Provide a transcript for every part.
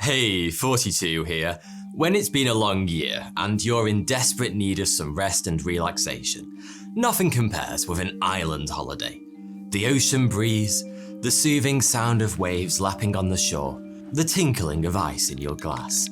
Hey, 42 here. When it's been a long year and you're in desperate need of some rest and relaxation, nothing compares with an island holiday. The ocean breeze, the soothing sound of waves lapping on the shore, the tinkling of ice in your glass,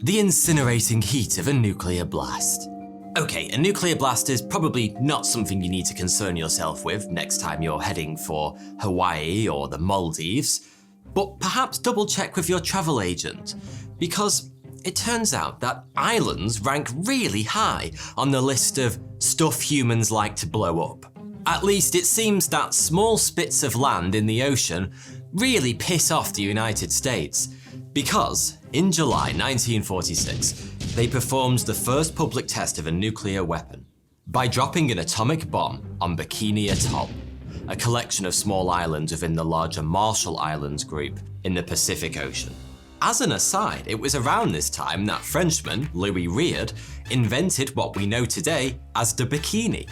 the incinerating heat of a nuclear blast. Okay, a nuclear blast is probably not something you need to concern yourself with next time you're heading for Hawaii or the Maldives, but perhaps double check with your travel agent, because it turns out that islands rank really high on the list of stuff humans like to blow up. At least it seems that small spits of land in the ocean really piss off the United States, because in July 1946, they performed the first public test of a nuclear weapon by dropping an atomic bomb on Bikini Atoll, a collection of small islands within the larger Marshall Islands group in the Pacific Ocean. As an aside, it was around this time that Frenchman Louis Reed invented what we know today as the bikini,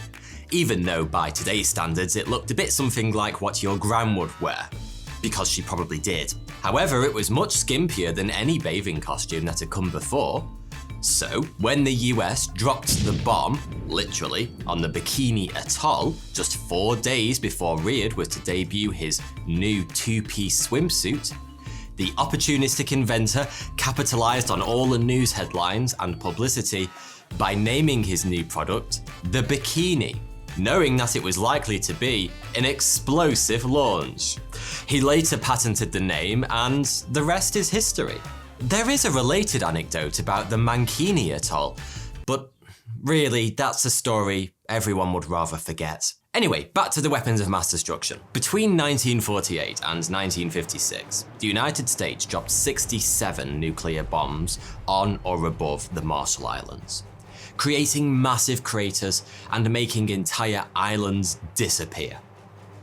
even though by today's standards it looked a bit something like what your gran would wear, because she probably did. However, it was much skimpier than any bathing costume that had come before. So, when the US dropped the bomb, literally, on the Bikini Atoll, just 4 days before Reed was to debut his new two-piece swimsuit, the opportunistic inventor capitalized on all the news headlines and publicity by naming his new product the Bikini, knowing that it was likely to be an explosive launch. He later patented the name, and the rest is history. There is a related anecdote about the Mankini Atoll, but really, that's a story everyone would rather forget. Anyway, back to the weapons of mass destruction. Between 1948 and 1956, the United States dropped 67 nuclear bombs on or above the Marshall Islands, creating massive craters and making entire islands disappear.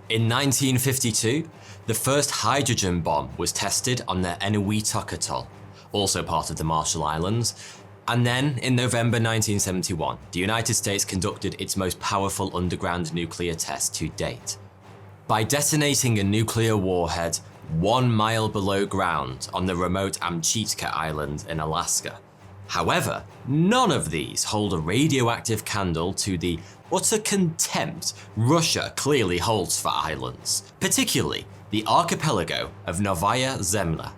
In 1952, the first hydrogen bomb was tested on the Enewetak Atoll, also part of the Marshall Islands. And then, in November 1971, the United States conducted its most powerful underground nuclear test to date, by detonating a nuclear warhead 1 mile below ground on the remote Amchitka Island in Alaska. However, none of these hold a radioactive candle to the utter contempt Russia clearly holds for islands, particularly the archipelago of Novaya Zemlya.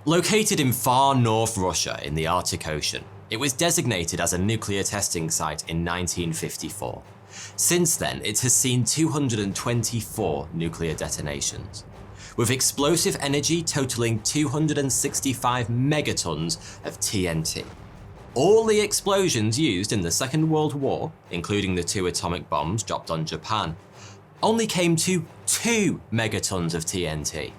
Located in far North Russia in the Arctic Ocean, it was designated as a nuclear testing site in 1954. Since then, it has seen 224 nuclear detonations, with explosive energy totaling 265 megatons of TNT. All the explosions used in the Second World War, including the 2 atomic bombs dropped on Japan, only came to 2 megatons of TNT.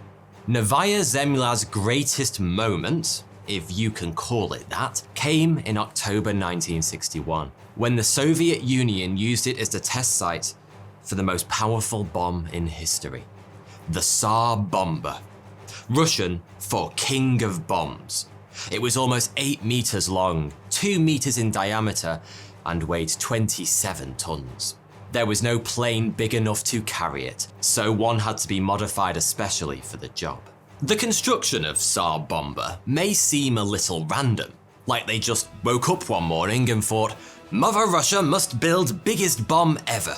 Novaya Zemlya's greatest moment, if you can call it that, came in October 1961, when the Soviet Union used it as the test site for the most powerful bomb in history, the Tsar Bomba, Russian for King of Bombs. It was almost 8 meters long, 2 meters in diameter, and weighed 27 tons. There was no plane big enough to carry it, so one had to be modified especially for the job. The construction of Tsar Bomba may seem a little random, like they just woke up one morning and thought, Mother Russia must build biggest bomb ever.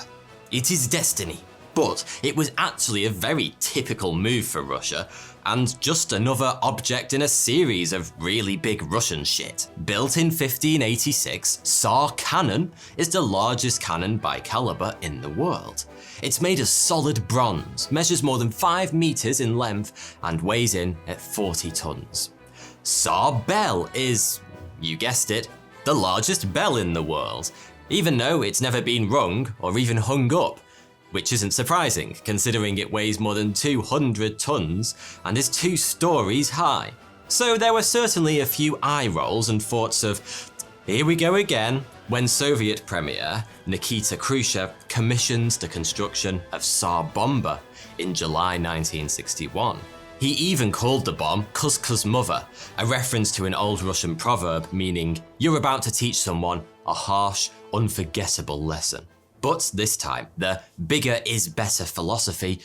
It is destiny. But it was actually a very typical move for Russia, and just another object in a series of really big Russian shit. Built in 1586, Tsar cannon is the largest cannon by caliber in the world. It's made of solid bronze, measures more than 5 meters in length, and weighs in at 40 tons. Tsar Bell is, you guessed it, the largest bell in the world, even though it's never been rung or even hung up. Which isn't surprising, considering it weighs more than 200 tons and is 2 stories high. So there were certainly a few eye rolls and thoughts of, here we go again, when Soviet Premier Nikita Khrushchev commissioned the construction of Tsar Bomba in July 1961. He even called the bomb Kuz-Kuz Mother, a reference to an old Russian proverb meaning, you're about to teach someone a harsh, unforgettable lesson. But this time, the bigger is better philosophy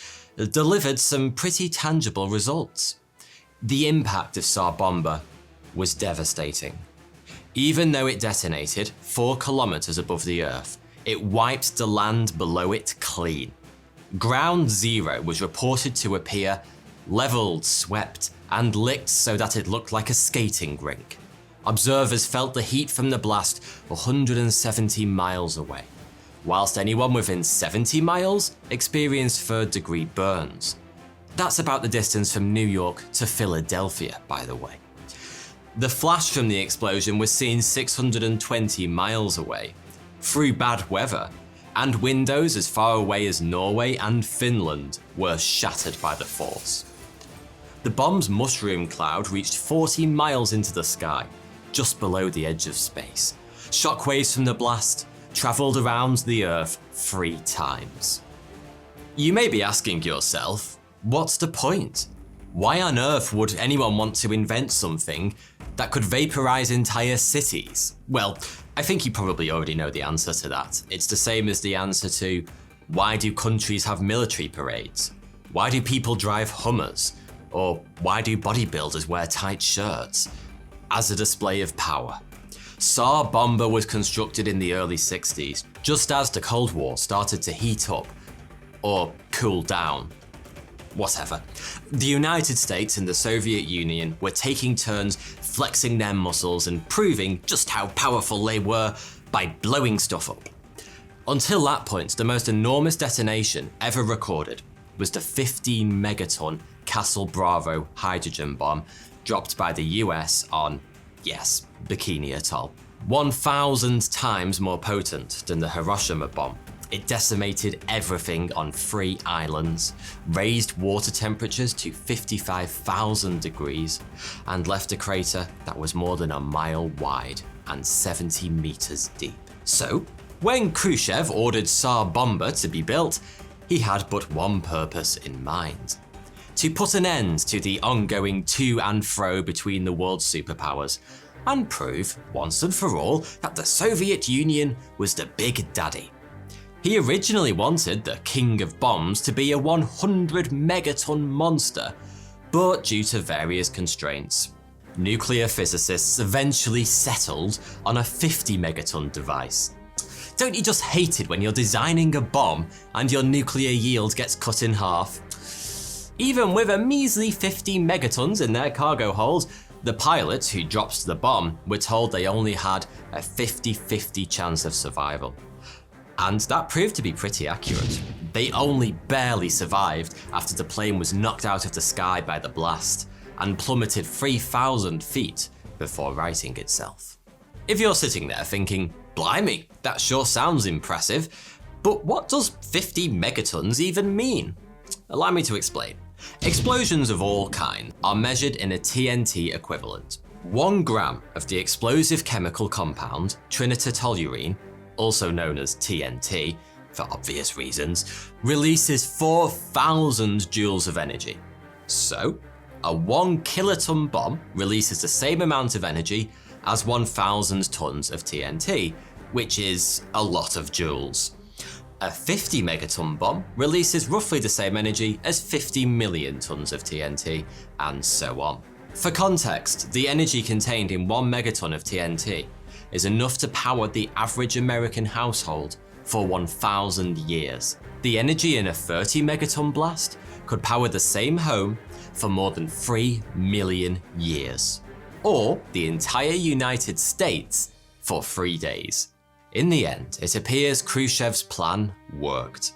delivered some pretty tangible results. The impact of Tsar Bomba was devastating. Even though it detonated 4 kilometers above the Earth, it wiped the land below it clean. Ground Zero was reported to appear leveled, swept, and licked so that it looked like a skating rink. Observers felt the heat from the blast 170 miles away, whilst anyone within 70 miles experienced third-degree burns. That's about the distance from New York to Philadelphia, by the way. The flash from the explosion was seen 620 miles away, through bad weather, and windows as far away as Norway and Finland were shattered by the force. The bomb's mushroom cloud reached 40 miles into the sky, just below the edge of space. Shockwaves from the blast travelled around the Earth 3 times. You may be asking yourself, what's the point? Why on earth would anyone want to invent something that could vaporize entire cities? Well, I think you probably already know the answer to that. It's the same as the answer to, why do countries have military parades? Why do people drive Hummers? Or why do bodybuilders wear tight shirts? As a display of power. Tsar Bomba was constructed in the early 60s, just as the Cold War started to heat up, or cool down. Whatever. The United States and the Soviet Union were taking turns flexing their muscles and proving just how powerful they were by blowing stuff up. Until that point, the most enormous detonation ever recorded was the 15 megaton Castle Bravo hydrogen bomb dropped by the US on, yes, Bikini Atoll. 1,000 times more potent than the Hiroshima bomb. It decimated everything on 3 islands, raised water temperatures to 55,000 degrees, and left a crater that was more than a mile wide and 70 meters deep. So, when Khrushchev ordered Tsar Bomba to be built, he had but one purpose in mind: to put an end to the ongoing to and fro between the world's superpowers, and prove, once and for all, that the Soviet Union was the big daddy. He originally wanted the King of Bombs to be a 100 megaton monster, but due to various constraints, nuclear physicists eventually settled on a 50 megaton device. Don't you just hate it when you're designing a bomb and your nuclear yield gets cut in half? Even with a measly 50 megatons in their cargo holds, the pilots who dropped the bomb were told they only had a 50-50 chance of survival. And that proved to be pretty accurate. They only barely survived after the plane was knocked out of the sky by the blast and plummeted 3,000 feet before righting itself. If you're sitting there thinking, blimey, that sure sounds impressive, but what does 50 megatons even mean? Allow me to explain. Explosions of all kinds are measured in a TNT equivalent. 1 gram of the explosive chemical compound trinitotoluene, also known as TNT, for obvious reasons, releases 4,000 joules of energy. So, a 1 kiloton bomb releases the same amount of energy as 1,000 tons of TNT, which is a lot of joules. A 50 megaton bomb releases roughly the same energy as 50 million tons of TNT, and so on. For context, the energy contained in 1 megaton of TNT is enough to power the average American household for 1,000 years. The energy in a 30 megaton blast could power the same home for more than 3 million years. Or the entire United States for 3 days. In the end, it appears Khrushchev's plan worked.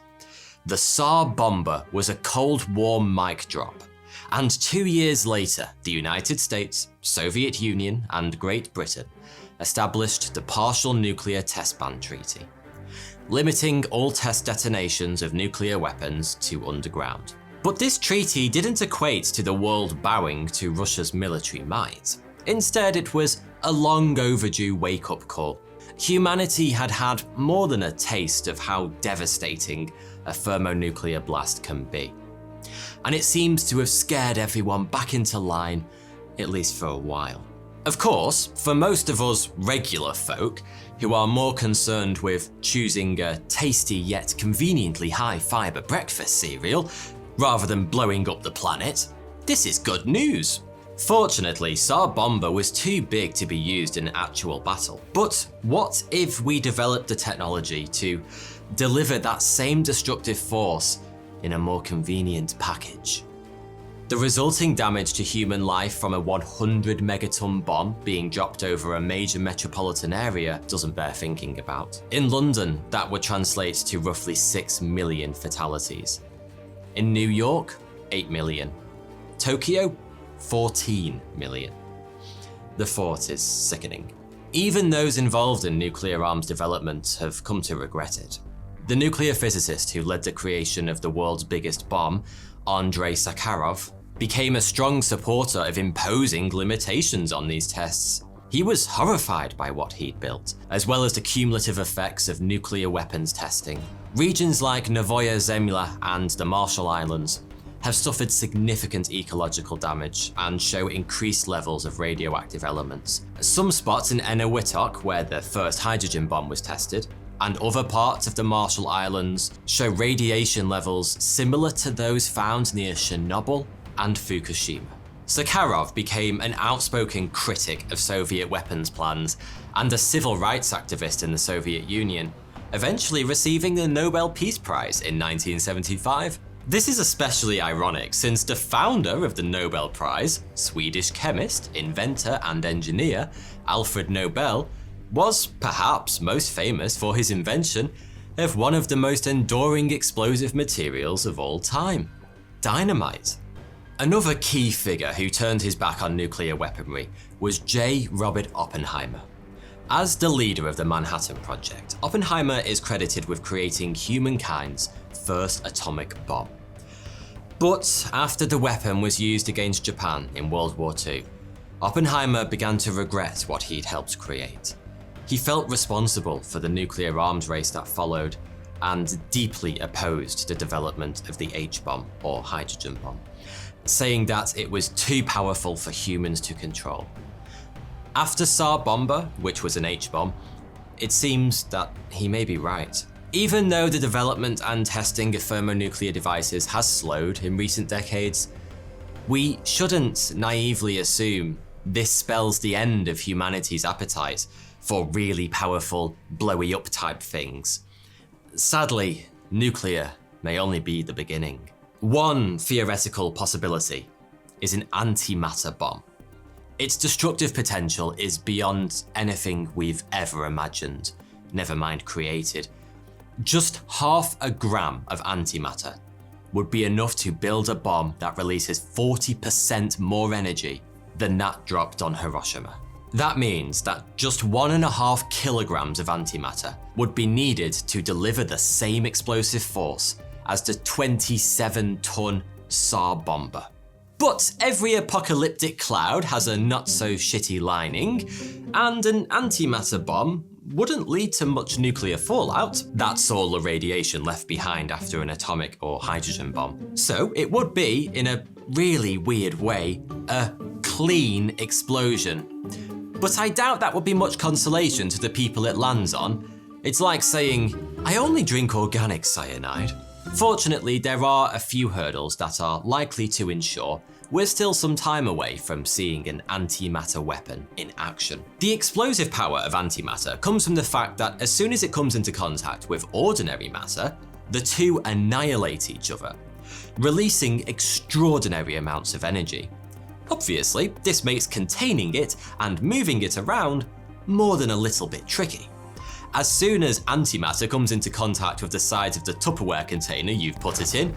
The Tsar Bomba was a Cold War mic drop, and 2 years later, the United States, Soviet Union, and Great Britain established the Partial Nuclear Test Ban Treaty, limiting all test detonations of nuclear weapons to underground. But this treaty didn't equate to the world bowing to Russia's military might. Instead, it was a long overdue wake-up call. Humanity had had more than a taste of how devastating a thermonuclear blast can be. And it seems to have scared everyone back into line, at least for a while. Of course, for most of us regular folk, who are more concerned with choosing a tasty yet conveniently high fibre breakfast cereal, rather than blowing up the planet, this is good news. Fortunately, Tsar Bomba was too big to be used in actual battle. But what if we developed the technology to deliver that same destructive force in a more convenient package? The resulting damage to human life from a 100 megaton bomb being dropped over a major metropolitan area doesn't bear thinking about. In London, that would translate to roughly 6 million fatalities. In New York, 8 million. Tokyo, 14 million. The thought is sickening. Even those involved in nuclear arms development have come to regret it. The nuclear physicist who led the creation of the world's biggest bomb, Andrei Sakharov, became a strong supporter of imposing limitations on these tests. He was horrified by what he'd built, as well as the cumulative effects of nuclear weapons testing. Regions like Novaya Zemlya and the Marshall Islands have suffered significant ecological damage and show increased levels of radioactive elements. Some spots in Eniwetok, where the first hydrogen bomb was tested, and other parts of the Marshall Islands show radiation levels similar to those found near Chernobyl and Fukushima. Sakharov became an outspoken critic of Soviet weapons plans and a civil rights activist in the Soviet Union, eventually receiving the Nobel Peace Prize in 1975. This is especially ironic since the founder of the Nobel Prize, Swedish chemist, inventor and engineer Alfred Nobel, was perhaps most famous for his invention of one of the most enduring explosive materials of all time, dynamite. Another key figure who turned his back on nuclear weaponry was J. Robert Oppenheimer. As the leader of the Manhattan Project, Oppenheimer is credited with creating humankind's first atomic bomb. But after the weapon was used against Japan in World War II, Oppenheimer began to regret what he'd helped create. He felt responsible for the nuclear arms race that followed and deeply opposed the development of the H-bomb or hydrogen bomb, saying that it was too powerful for humans to control. After Tsar Bomba, which was an H-bomb, it seems that he may be right. Even though the development and testing of thermonuclear devices has slowed in recent decades, we shouldn't naively assume this spells the end of humanity's appetite for really powerful, blowy up type things. Sadly, nuclear may only be the beginning. One theoretical possibility is an antimatter bomb. Its destructive potential is beyond anything we've ever imagined, never mind created. Just 0.5 gram of antimatter would be enough to build a bomb that releases 40% more energy than that dropped on Hiroshima. That means that just 1.5 kilograms of antimatter would be needed to deliver the same explosive force as the 27-ton Tsar Bomba. But every apocalyptic cloud has a not-so-shitty lining, and an antimatter bomb wouldn't lead to much nuclear fallout. That's all the radiation left behind after an atomic or hydrogen bomb. So it would be, in a really weird way, a clean explosion. But I doubt that would be much consolation to the people it lands on. It's like saying, I only drink organic cyanide. Fortunately, there are a few hurdles that are likely to ensure we're still some time away from seeing an antimatter weapon in action. The explosive power of antimatter comes from the fact that as soon as it comes into contact with ordinary matter, the two annihilate each other, releasing extraordinary amounts of energy. Obviously, this makes containing it and moving it around more than a little bit tricky. As soon as antimatter comes into contact with the sides of the Tupperware container you've put it in,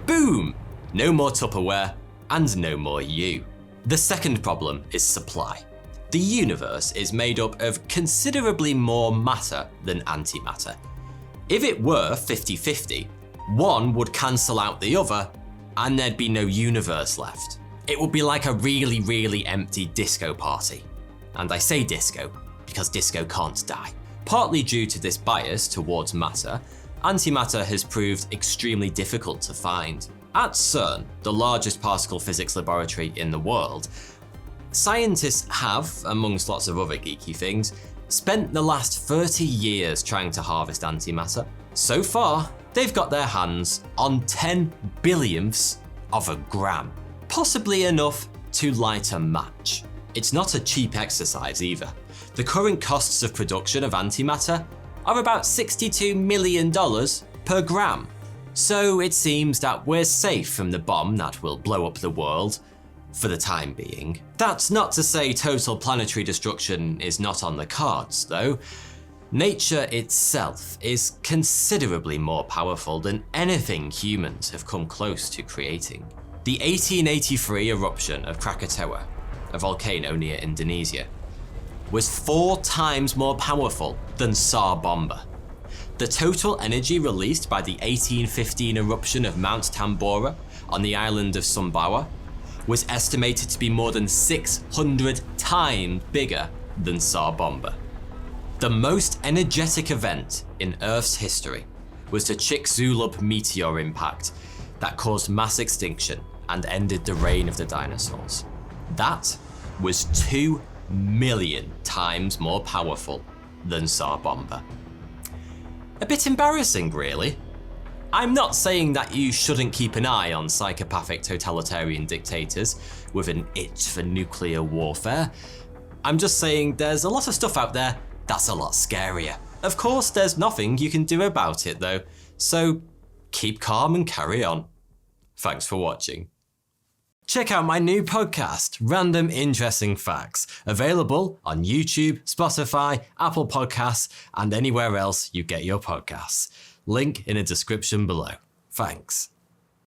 boom! No more Tupperware, and no more you. The second problem is supply. The universe is made up of considerably more matter than antimatter. If it were 50-50, one would cancel out the other, and there'd be no universe left. It would be like a really, really empty disco party. And I say disco because disco can't die. Partly due to this bias towards matter, antimatter has proved extremely difficult to find. At CERN, the largest particle physics laboratory in the world, scientists have, amongst lots of other geeky things, spent the last 30 years trying to harvest antimatter. So far, they've got their hands on 10 billionths of a gram, possibly enough to light a match. It's not a cheap exercise either. The current costs of production of antimatter are about $62 million per gram. So it seems that we're safe from the bomb that will blow up the world, for the time being. That's not to say total planetary destruction is not on the cards, though. Nature itself is considerably more powerful than anything humans have come close to creating. The 1883 eruption of Krakatoa, a volcano near Indonesia, was 4 times more powerful than Tsar Bomba. The total energy released by the 1815 eruption of Mount Tambora on the island of Sumbawa was estimated to be more than 600 times bigger than Tsar Bomba. The most energetic event in Earth's history was the Chicxulub meteor impact that caused mass extinction and ended the reign of the dinosaurs. That was 2 million times more powerful than Tsar Bomba. A bit embarrassing, really. I'm not saying that you shouldn't keep an eye on psychopathic totalitarian dictators with an itch for nuclear warfare. I'm just saying there's a lot of stuff out there that's a lot scarier. Of course, there's nothing you can do about it though, so keep calm and carry on. Thanks for watching. Check out my new podcast, Random Interesting Facts, available on YouTube, Spotify, Apple Podcasts, and anywhere else you get your podcasts. Link in the description below. Thanks.